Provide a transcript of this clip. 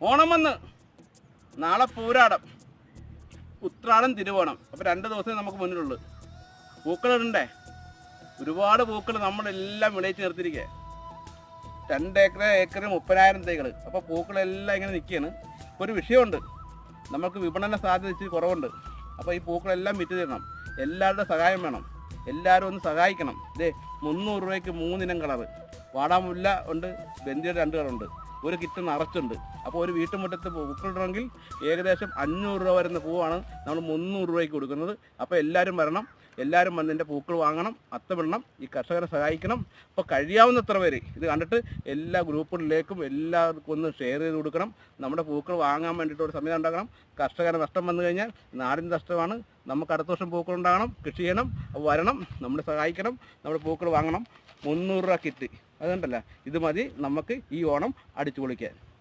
ഓണം വന്ന് നാളെ പൂരാടം, ഉത്രാടം, തിരുവോണം. അപ്പോൾ 2 ദിവസമേ നമുക്ക് മുന്നിലുള്ളൂ. പൂക്കളിടണ്ടേ? ഒരുപാട് പൂക്കൾ നമ്മളെല്ലാം വിളയിച്ച് നിർത്തിയിരിക്കുക. 2 ഏക്കർ 30,000 തൈകൾ. അപ്പോൾ പൂക്കളെല്ലാം ഇങ്ങനെ നിൽക്കുകയാണ്. ഇപ്പോൾ ഒരു വിഷയമുണ്ട്, നമുക്ക് വിപണന സാധ്യത ഇച്ചിരി കുറവുണ്ട്. അപ്പോൾ ഈ പൂക്കളെല്ലാം വിറ്റ് തരണം. എല്ലാവരുടെ സഹായം വേണം. എല്ലാവരും ഒന്ന് സഹായിക്കണം. ഇതേ 300 രൂപയ്ക്ക് 3 ഇനം കളറ്. വാടാമുല്ല ഉണ്ട്, ബന്ദിയുടെ 2 കളറുണ്ട്, ഒരു കിറ്റ് നിറച്ചുണ്ട്. അപ്പോൾ ഒരു വീട്ടുമുറ്റത്ത് പൂക്കളിടണമെങ്കിൽ ഏകദേശം 500 രൂപ വരുന്ന പൂവാണ് നമ്മൾ 300 രൂപയ്ക്ക് കൊടുക്കുന്നത്. അപ്പോൾ എല്ലാവരും വരണം, എല്ലാവരും വന്നതിൻ്റെ പൂക്കൾ വാങ്ങണം, അത്തമിടണം, ഈ കർഷകരെ സഹായിക്കണം. അപ്പോൾ കഴിയാവുന്നത്ര പേര് ഇത് കണ്ടിട്ട് എല്ലാ ഗ്രൂപ്പുകളിലേക്കും എല്ലാവർക്കും ഒന്ന് ഷെയർ ചെയ്ത് കൊടുക്കണം. നമ്മുടെ പൂക്കൾ വാങ്ങാൻ വേണ്ടിയിട്ട് ഒരു സമയം ഉണ്ടാക്കണം. കർഷകരെ നഷ്ടം വന്നു കഴിഞ്ഞാൽ നാടിൻ്റെ നഷ്ടമാണ്. നമുക്ക് അടുത്ത വർഷം പൂക്കൾ ഉണ്ടാകണം, കൃഷി ചെയ്യണം, വരണം, നമ്മളെ സഹായിക്കണം, നമ്മുടെ പൂക്കൾ വാങ്ങണം. 300 രൂപ കിറ്റ് അതുകൊണ്ടല്ല, ഇത് മതി നമുക്ക് ഈ ഓണം അടിച്ചു പൊളിക്കാൻ.